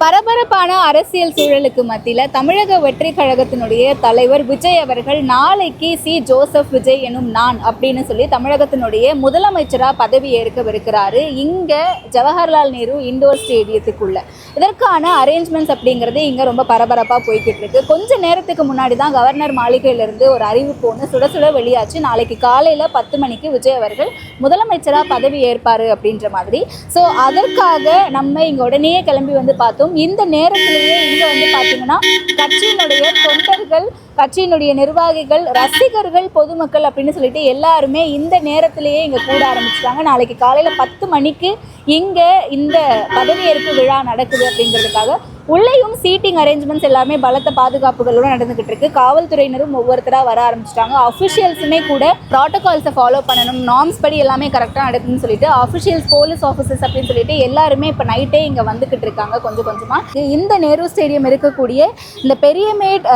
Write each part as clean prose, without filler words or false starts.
பரபரப்பான அரசியல் சூழலுக்கு மத்தியில் தமிழக வெற்றி கழகத்தினுடைய தலைவர் விஜய் அவர்கள் நாளைக்கு சி ஜோசப் விஜய் எனும் நான் அப்படின்னு சொல்லி தமிழகத்தினுடைய முதலமைச்சராக பதவி ஏற்கவிருக்கிறாரு இங்கே ஜவஹர்லால் நேரு இண்டோர் ஸ்டேடியத்துக்குள்ள. இதற்கான அரேஞ்ச்மெண்ட்ஸ் அப்படிங்கிறது இங்கே ரொம்ப பரபரப்பாக போய்கிட்டு இருக்கு. கொஞ்ச நேரத்துக்கு முன்னாடி தான் கவர்னர் மாளிகையிலிருந்து ஒரு அறிவிப்பு ஒன்று சுட சுட வெளியாச்சு. நாளைக்கு காலையில் 10 மணிக்கு விஜய் அவர்கள் முதலமைச்சராக பதவி ஏற்பார் அப்படின்ற மாதிரி. ஸோ அதற்காக நம்ம இங்கே உடனே கிளம்பி வந்து பார்த்தோம். இந்த நேரத்திலேயே இங்க வந்து பாத்தீங்கன்னா கட்சியினுடைய தொண்டர்கள், கட்சியினுடைய நிர்வாகிகள், ரசிகர்கள், பொதுமக்கள் அப்படின்னு சொல்லிட்டு எல்லாருமே இந்த நேரத்திலேயே இங்க கூட ஆரம்பிச்சிட்டாங்க. நாளைக்கு காலையில 10 மணிக்கு இங்க இந்த பதவியேற்பு விழா நடக்குது அப்படிங்கிறதுக்காக உள்ளேயும் சீட்டிங் அரேஞ்ச்மெண்ட்ஸ் எல்லாமே பலத்த பாதுகாப்புகளோட நடந்துகிட்டு இருக்கு. காவல்துறையினரும் ஒவ்வொருத்தராக வர ஆரம்பிச்சிட்டாங்க. அஃபிஷியல்ஸுமே கூட ப்ராட்டோகால்ஸை ஃபாலோ பண்ணணும், நார்ம்ஸ் படி எல்லாமே கரெக்டாக நடக்குதுன்னு சொல்லிட்டு அஃபிஷியல்ஸ், போலீஸ் ஆஃபீஸர்ஸ் அப்படின்னு சொல்லிட்டு எல்லாருமே இப்போ நைட்டே இங்கே வந்துகிட்டு இருக்காங்க கொஞ்சம் கொஞ்சமாக. இந்த நேரு ஸ்டேடியம் இருக்கக்கூடிய இந்த பெரியமேட்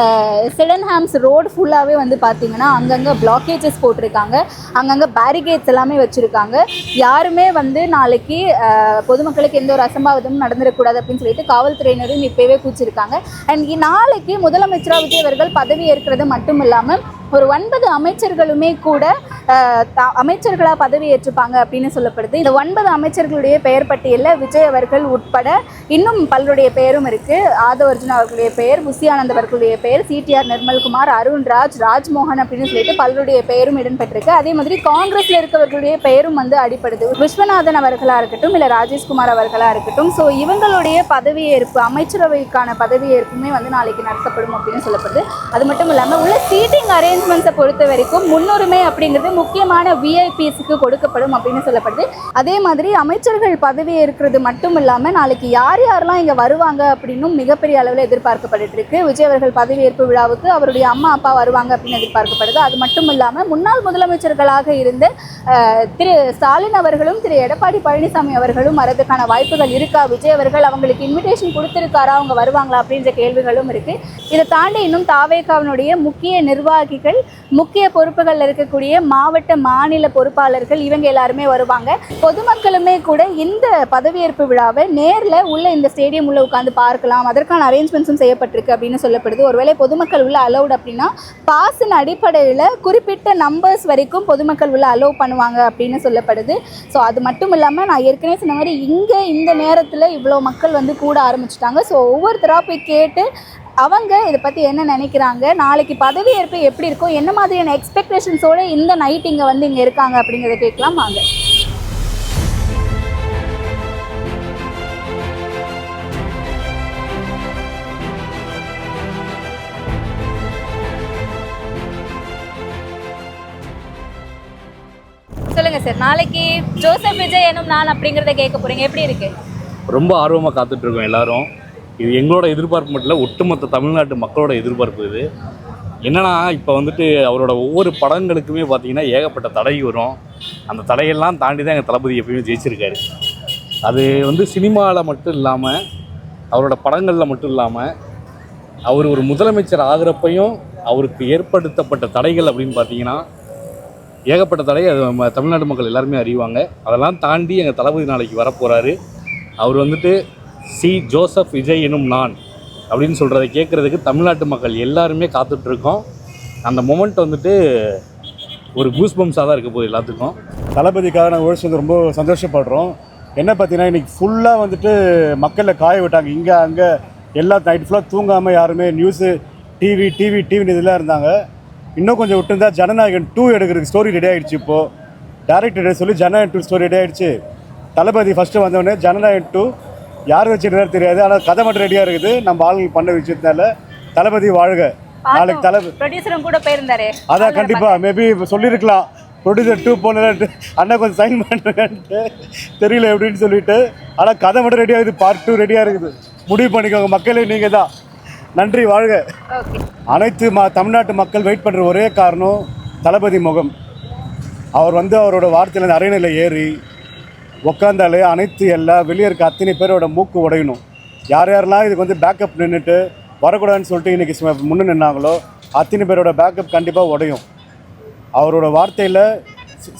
சிடன்ஹாம்ஸ் ரோடு ஃபுல்லாகவே வந்து பார்த்தீங்கன்னா அங்கங்கே பிளாக்கேஜஸ் போட்டிருக்காங்க, அங்கங்கே பேரிகேட்ஸ் எல்லாமே வச்சுருக்காங்க. யாருமே வந்து நாளைக்கு பொதுமக்களுக்கு எந்த ஒரு அசம்பாவிதமும் நடந்துடக்கூடாது அப்படின்னு சொல்லிட்டு காவல்துறையினரும் இப்பவே கூச்சிருக்காங்க. அண்ட் நாளைக்கு முதலமைச்சராக விஜய் அவர்கள் பதவி ஏற்கிறது மட்டும் இல்லாமல் ஒரு 9 அமைச்சர்களுமே கூட அமைச்சர்களாக பதவி ஏற்றுப்பாங்க அப்படின்னு சொல்லப்படுது. இந்த 9 அமைச்சர்களுடைய பெயர் பட்டியலில் விஜய் அவர்கள் உட்பட இன்னும் பலருடைய பெயரும் இருக்கு. ஆதவ அர்ஜுனா அவர்களுடைய பெயர், புசியானந்த் அவர்களுடைய பெயர், சிடிஆர் நிர்மல்குமார், அருண்ராஜ், ராஜ்மோகன் அப்படின்னு சொல்லிட்டு பலருடைய பெயரும் இடம்பெற்றிருக்கு. அதே மாதிரி காங்கிரஸ்ல இருக்கவர்களுடைய பெயரும் வந்து அடிப்படுது. விஸ்வநாதன் அவர்களா இருக்கட்டும், இல்லை ராஜேஷ்குமார் அவர்களா இருக்கட்டும். ஸோ இவங்களுடைய பதவியேற்பு, அமைச்சரவைக்கான பதவியேற்புமே வந்து நாளைக்கு நடத்தப்படும் அப்படின்னு சொல்லப்படுது. அது மட்டும் இல்லாமல் உள்ள சீட்டிங் அரேஞ்ச்மெண்ட்ஸை பொறுத்த வரைக்கும் முன்னுரிமை அப்படிங்கிறது முக்கியமான விஐபிஸ்க்கு கொடுக்கப்படும் அப்படின்னு சொல்லப்படுது. அதே மாதிரி அமைச்சர்கள் பதவி ஏற்கிறது மட்டும் இல்லாமல் நாளைக்கு யார் யாரெல்லாம் இங்கே வருவாங்க அப்படின்னும் மிகப்பெரிய அளவில் எதிர்பார்க்கப்பட்டு இருக்கு. விஜய் அவர்கள் பதவியேற்பு விழாவுக்கு அவருடைய அம்மா அப்பா வருவாங்க அப்படின்னு எதிர்பார்க்கப்படுது. அது மட்டும் இல்லாமல் முன்னாள் முதலமைச்சர்களாக இருந்த திரு ஸ்டாலின் அவர்களும் திரு எடப்பாடி பழனிசாமி அவர்களும் வரதுக்கான வாய்ப்புகள் இருக்கா, விஜய் அவர்கள் அவங்களுக்கு இன்விடேஷன் கொடுத்திருக்காரா, அவங்க வருவாங்களா அப்படின்ற கேள்விகளும் இருக்கு. இதை தாண்டி இன்னும் தாவேகாவினுடைய முக்கிய நிர்வாகிகள், முக்கிய பொறுப்புகள் இருக்கக்கூடிய மாவட்ட, மாநில பொறுப்பாளர்கள் இவங்க எல்லாருமே வருவாங்க. பொதுமக்களுமே கூட இந்த பதவியேற்பு விழாவை நேரில் உள்ள இந்த ஸ்டேடியம் உள்ள உட்காந்து பார்க்கலாம். அதற்கான அரேஞ்ச்மெண்ட்ஸும் செய்யப்பட்டிருக்கு அப்படின்னு சொல்லப்படுது. ஒருவேளை பொதுமக்கள் உள்ள அலௌட் அப்படின்னா பாஸின் அடிப்படையில் குறிப்பிட்ட நம்பர்ஸ் வரைக்கும் பொதுமக்கள் உள்ள அலோவ் பண்ணுவாங்க அப்படின்னு சொல்லப்படுது. ஸோ அது மட்டும் இல்லாமல் நான் ஏற்கனவே சொன்ன மாதிரி இங்கே இந்த நேரத்தில் இவ்வளோ மக்கள் வந்து கூட ஆரம்பிச்சிட்டாங்க. ஸோ ஒவ்வொருத்தராக போய் கேட்டு அவங்க இதை பற்றி என்ன நினைக்கிறாங்க, நாளைக்கு பதவியேற்பு எப்படி இருக்கும், என்ன மாதிரியான எக்ஸ்பெக்டேஷன்ஸோடு இந்த நைட் இங்கே வந்து இங்கே இருக்காங்க அப்படிங்கிறத கேட்கலாம் வாங்க. சொல்லுங்க சார், நாளைக்கு ஜோசப் விஜய் எனும் நான் அப்படிங்கிறத கேட்க போறீங்க, எப்படி இருக்கு? ரொம்ப ஆர்வமாக காத்துட்டு இருக்கோம் எல்லாரும். இது எங்களோட எதிர்பார்ப்பு மட்டும் இல்லை, ஒட்டுமொத்த தமிழ்நாட்டு மக்களோட எதிர்பார்ப்பு. இது என்னன்னா, இப்போ வந்துட்டு அவரோட ஒவ்வொரு படங்களுக்குமே பார்த்தீங்கன்னா ஏகப்பட்ட தடை வரும். அந்த தடையெல்லாம் தாண்டி தான் எங்கள் தளபதி எப்பயுமே ஜெயிச்சிருக்காரு. அது வந்து சினிமாவில் மட்டும் இல்லாமல், அவரோட படங்களில் மட்டும் இல்லாமல், அவர் ஒரு முதலமைச்சர் ஆகிறப்பையும் அவருக்கு ஏற்படுத்தப்பட்ட தடைகள் அப்படின்னு பார்த்தீங்கன்னா ஏகப்பட்ட தடை. அது தமிழ்நாட்டு மக்கள் எல்லாருமே அறிவாங்க. அதெல்லாம் தாண்டி எங்கள் தளபதி நாளைக்கு வரப்போகிறாரு. அவர் வந்துட்டு சி ஜோசப் விஜய் எனும் நான் அப்படின்னு சொல்கிறத கேட்குறதுக்கு தமிழ்நாட்டு மக்கள் எல்லாருமே காத்துட்ருக்கோம். அந்த மொமெண்ட் வந்துட்டு ஒரு கூஸ் பம்ஸாக தான் இருக்க போகுது எல்லாத்துக்கும். தளபதிக்காக நாங்கள் உழைச்சி ரொம்ப சந்தோஷப்படுறோம். என்ன பார்த்தீங்கன்னா இன்றைக்கி ஃபுல்லாக வந்துட்டு மக்களில் காய விட்டாங்க. இங்கே அங்கே எல்லா நைட் ஃபுல்லாக தூங்காமல் யாருமே நியூஸு, டிவின்னு இதெல்லாம் இருந்தாங்க. இன்னும் கொஞ்சம் விட்டுருந்தா ஜனநாயகன் 2 எடுக்கிறதுக்கு ஸ்டோரி ரெடி ஆகிடுச்சு. இப்போது டேரக்டர் சொல்லி ஜனநாயகன் 2 ஸ்டோரி ரெடி ஆகிடுச்சு. தளபதி ஃபஸ்ட்டு வந்தோடனே ஜனநாயகன் 2 யார் வச்சுருந்தாரு தெரியாது, ஆனால் கதை மட்டும் ரெடியாக இருக்குது. நம்ம ஆளுங்க பண்ண விஷயத்தினால தளபதி வாழ்க. நாளைக்கு ப்ரொடியூசரும் கூட போயிருந்தாரு. அதான் கண்டிப்பாக மேபி சொல்லியிருக்கலாம், ப்ரொடியூசர் 2 போனது அண்ணா கொஞ்சம் சைன் பண்ணுறேன்ட்டு தெரியல எப்படின்னு சொல்லிட்டு. ஆனால் கதை மட்டும் ரெடி ஆகுது, பார்ட் 2 ரெடியாக இருக்குது. முடிவு பண்ணிக்கோங்க மக்களே, நீங்கள் தான். நன்றி, வாழ்க. அனைத்து தமிழ்நாட்டு மக்கள் வெயிட் பண்ணுற ஒரே காரணம் தளபதி முகம். அவர் வந்து அவரோட வார்த்தையில் அரைநிலை ஏறி உட்காந்தாலே அனைத்து எல்லா வெளியே இருக்க அத்தனை பேரோட மூக்கு உடையணும். யார் யாரெல்லாம் இதுக்கு வந்து பேக்கப் நின்றுட்டு வரக்கூடாதுன்னு சொல்லிட்டு இன்றைக்கி முன்னே நின்னாங்களோ அத்தனை பேரோட பேக்கப் கண்டிப்பாக உடையும். அவரோட வார்த்தையில்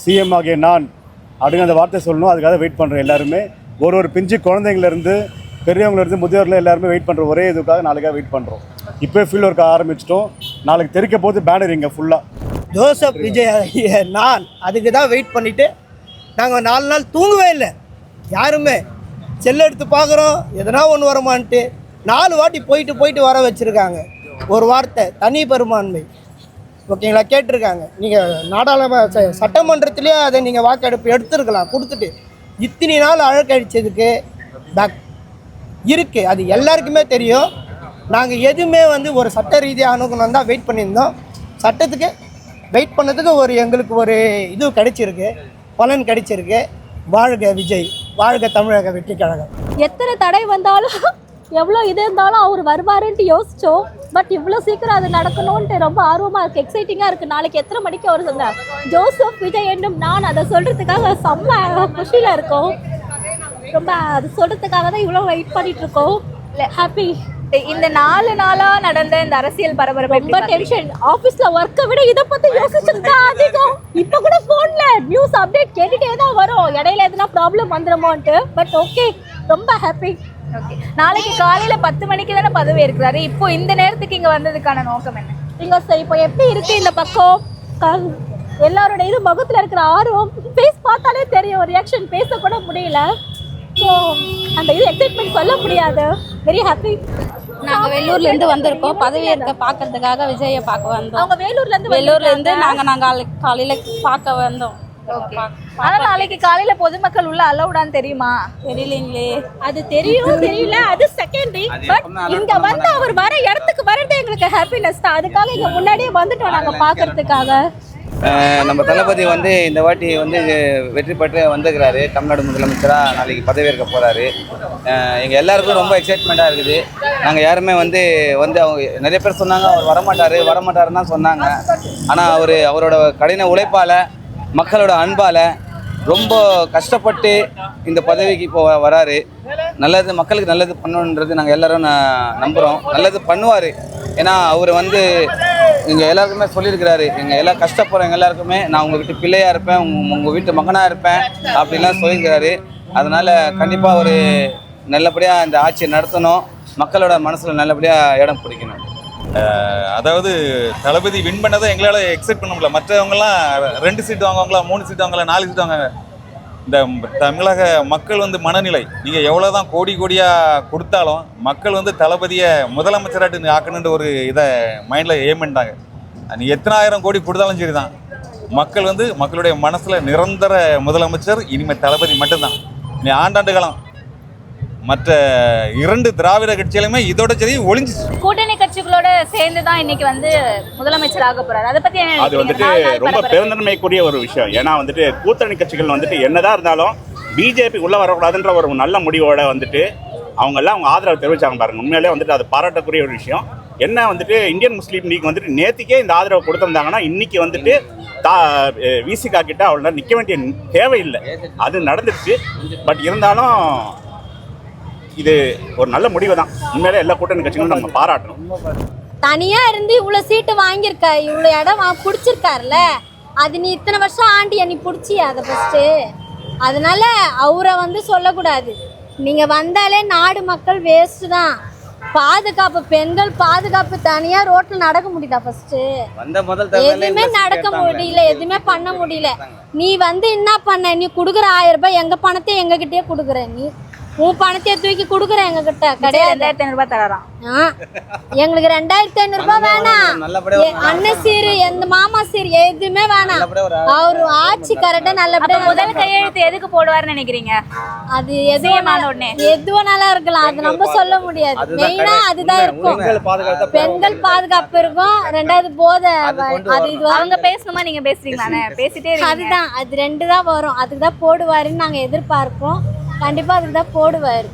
சிஎம் ஆகிய நான் அப்படிங்கிற அந்த வார்த்தை சொல்லணும். அதுக்காக வெயிட் பண்ணுறேன் எல்லாருமே. ஒரு பிஞ்சு குழந்தைங்கலேருந்து பெரியவங்கள இருந்து முதியோரில் எல்லாருமே வெயிட் பண்ணுறோம். ஒரே இதுக்காக நாளைக்காக வெயிட் பண்ணுறோம். இப்போ ஃபீல் ஒர்க் ஆரம்பிச்சிட்டோம். நாளைக்கு தெரிக்க போது பேனர் இங்கே ஃபுல்லாக ஜோசப் விஜய் நான் அதுக்கு தான் வெயிட் பண்ணிவிட்டு நாங்கள் 4 நாள் தூங்கவே இல்லை. யாருமே செல்லை எடுத்து பார்க்குறோம் எதனா ஒன்று வரமான்ட்டு 4 வாட்டி போயிட்டு வர வச்சுருக்காங்க. ஒரு வார்த்தை தனி பெரும்பான்மை ஓகேங்களா கேட்டிருக்காங்க. நீங்கள் சட்டமன்றத்திலே அதை நீங்கள் வாக்கெடுப்பு எடுத்துருக்கலாம் கொடுத்துட்டு இத்தனை நாள் அழக்கழிச்சதுக்கு பேக் இருக்குது. அது எல்லாருக்குமே தெரியும். நாங்கள் எதுவுமே ஒரு சட்ட ரீதியாக அணுகணும் தான் வெயிட் பண்ணியிருந்தோம். சட்டத்துக்கு வெயிட் பண்ணதுக்கு எங்களுக்கு ஒரு இது கிடைச்சிருக்கு, பலன் கிடைச்சிருக்கு. வாழ்க விஜய், வாழ்க தமிழக வெற்றி கழகம். எத்தனை தடை வந்தாலும் எவ்வளோ இது இருந்தாலும் அவர் வருவாருன்ட்டு யோசித்தோம். பட் இவ்வளோ சீக்கிரம் அது நடக்கணும்ன்ட்டு ரொம்ப ஆர்வமாக இருக்குது, எக்ஸைட்டிங்காக இருக்குது. நாளைக்கு எத்தனை மணிக்கு அவர் சொன்னார் ஜோசப் விஜய் என்னும் நான் அதை சொல்கிறதுக்காக செம்ம குஷியில் இருக்கோம். ரொம்ப அது சொல்கிறதுக்காக தான் இவ்வளோ வெயிட் பண்ணிட்டு இருக்கோம். ஹாப்பி. இந்த 4 நாளா நடந்த இந்த அரசியல் பரபரப்பு ரொம்ப டென்ஷன். ஆஃபீஸில் ஒர்க்கை விட இதை பற்றி யோசிச்சுட்டு தான் அதிகம். இப்போ கூட ஃபோனில் நியூஸ் அப்டேட் கேட்டுகிட்டே தான் வரும், இடையில எதுனா ப்ராப்ளம் வந்துடுமோன்ட்டு. பட் ஓகே, ரொம்ப ஹாப்பி. ஓகே, நாளைக்கு காலையில 10 மணிக்கு தானே பதவி இருக்கிறாரு. இப்போ இந்த நேரத்துக்கு இங்க வந்ததுக்கான நோக்கம் என்ன? இங்கே இப்போ எப்படி இருக்குது இந்த பக்கம் எல்லாரோட இது முகத்தில் இருக்கிற ஆர்வம் ஃபேஸ் பார்த்தாலே தெரியும். ரியாக்ஷன் பேசக்கூட முடியல. ஸோ அந்த இது எக்ஸைட்மெண்ட் சொல்ல முடியாது. Very happy. நாங்கள் வெள்ளூர்லேருந்து வந்திருக்கோம் பதவி ஏற்க பார்க்கறதுக்காக விஜயை பார்க்க வந்தோம். அவங்க வெள்ளூர்லேருந்து நாங்கள் காலையில் பார்க்க வந்தோம். ஓகே, ஆனா நாளைக்கு காலையில பொதுமக்கள் உள்ள அலௌடான்னு தெரியுமா? தெரியலீங்களே. அது தெரியும் தெரியல அது செகண்டரி. பட் இங்க வந்து அவர் வர இடத்துக்கு வரது எங்களுக்கு ஹாப்பினஸ் தான். அதுக்காக இங்க முன்னாடியே வந்துட்டோம் நாங்க பார்க்கறதுக்காக. நம்ம தளபதி இந்த வாட்டி வெற்றி பெற்று வந்துக்கிறாரு. தமிழ்நாடு முதலமைச்சராக நாளைக்கு பதவியேற்க போகிறாரு. எங்கள் எல்லாருக்கும் ரொம்ப எக்ஸைட்மெண்ட்டாக இருக்குது. நாங்கள் யாருமே அவங்க நிறைய பேர் சொன்னாங்க அவர் வரமாட்டாருன்னு தான் சொன்னாங்க. ஆனால் அவரோட கடின உழைப்பால் மக்களோட அன்பால் ரொம்ப கஷ்டப்பட்டு இந்த பதவிக்கு இப்போ வராரு. நல்லது மக்களுக்கு நல்லது பண்ணணுன்றது நாங்கள் எல்லோரும் நம்புகிறோம். நல்லது பண்ணுவார். ஏன்னா அவர் எங்கள் எல்லாருக்குமே சொல்லியிருக்கிறாரு, எங்கள் எல்லாம் கஷ்டப்படுறவங்க எல்லாருக்குமே நான் உங்கள் வீட்டு பிள்ளையாக இருப்பேன், உங்கள் வீட்டு மகனாக இருப்பேன் அப்படின்லாம் சொல்லியிருக்கிறாரு. அதனால் கண்டிப்பாக அவர் நல்லபடியாக இந்த ஆட்சியை நடத்தணும், மக்களோட மனசில் நல்லபடியாக இடம் பிடிக்கணும். அதாவது தளபதி வின் பண்ணதை எங்களால் எக்ஸெப்ட் பண்ண முடியல. மற்றவங்கலாம் 2 சீட் வாங்குவாங்களா, 3 சீட் வாங்கலாம், 4 சீட் வாங்க. இந்த தமிழக மக்கள் மனநிலை நீங்கள் எவ்வளோ தான் கோடியாக கொடுத்தாலும் மக்கள் தளபதியை முதலமைச்சராட்டு ஆக்கணுன்ற ஒரு இதை மைண்டில் ஏம் பண்ணிட்டாங்க. நீ எத்தனை 1000 கோடி கொடுத்தாலும் சரி தான், மக்கள் மக்களுடைய மனசில் நிரந்தர முதலமைச்சர் இனிமேல் தளபதி மட்டும்தான். நீ ஆண்டாண்டு காலம் மற்ற 2 திராவிட கட்சிகளுமே இதோட சரி ஒளிஞ்சிச்சு. கூட்டணி கட்சிகளோட சேர்ந்து தான் இன்னைக்கு முதலமைச்சர் ஆக போறாரு. அதை பத்தி என்ன அது ரொம்ப பெருந்தன்மைக்குரிய ஒரு விஷயம். ஏன்னா கூட்டணி கட்சிகள் என்னதான் இருந்தாலும் பிஜேபி உள்ள வரக்கூடாதுன்ற ஒரு நல்ல முடிவோட அவங்க எல்லாம் அவங்க ஆதரவு தெரிவிச்சாங்க பாருங்க. உண்மையிலே அது பாராட்டக்கூடிய ஒரு விஷயம். என்ன இந்தியன் முஸ்லீம் லீக் நேத்திக்கே இந்த ஆதரவு கொடுத்திருந்தாங்கன்னா இன்னைக்கு விசிகா கிட்ட அவ்வளோ நிற்க வேண்டிய தேவையில்லை. அது நடந்துருச்சு. பட் இருந்தாலும் இது ஒரு நல்ல முடிவு தான். உண்மையிலே எல்லா கூட்டணி கட்சிகளும் நம்ம பாராட்டணும். தனியாக இருந்து இவ்வளோ சீட்டு வாங்கியிருக்க, இவ்வளோ இடம் பிடிச்சிருக்காருல்ல, அது நீ இத்தனை வருஷம் ஆண்டியா நீ பிடிச்சியா அதை ஃபஸ்ட்டு. அதனால அவரை சொல்லக்கூடாது. நீங்கள் வந்தாலே நாடு மக்கள் வேஸ்ட்டு தான். பாதுகாப்பு, பெண்கள் பாதுகாப்பு தனியாக ரோட்டில் நடக்க முடியுதா ஃபஸ்ட்டு? எதுவுமே நடக்க முடியல, எதுவுமே பண்ண முடியல. நீ என்ன பண்ண, நீ கொடுக்குற 1000 ரூபாய் எங்கள் பணத்தை எங்ககிட்டயே கொடுக்குற, நீ உன் பணத்தையே தூக்கி கொடுக்குற எங்ககிட்ட கிடையாது. 2500 ரூபாய் தராராம். எங்களுக்கு 2500 ரூபாய் வேணாம். அண்ணன் சீரு எந்த மாமா சீர் எதுவுமே வேணாம். அவரு ஆட்சி கரெக்டா நல்லபடியா. முதல் கையெழுத்து எதுக்கு போடுவாருன்னு நினைக்கிறீங்க? அது எதுவும் இருக்கலாம், அது நம்ம சொல்ல முடியாது. மெயினா அதுதான் இருக்கும். பெண்கள் பாதுகாப்பு இருக்கும். 2வது போதை. அது இது அவங்க பேசணுமா நீங்க பேசுறீங்களா? பேசிட்டே அதுதான், அது 2 தான் வரும். அதுக்கு தான் போடுவாருன்னு நாங்க எதிர்பார்ப்போம். கண்டிப்பா அதுக்கு தான் போடுவாரு.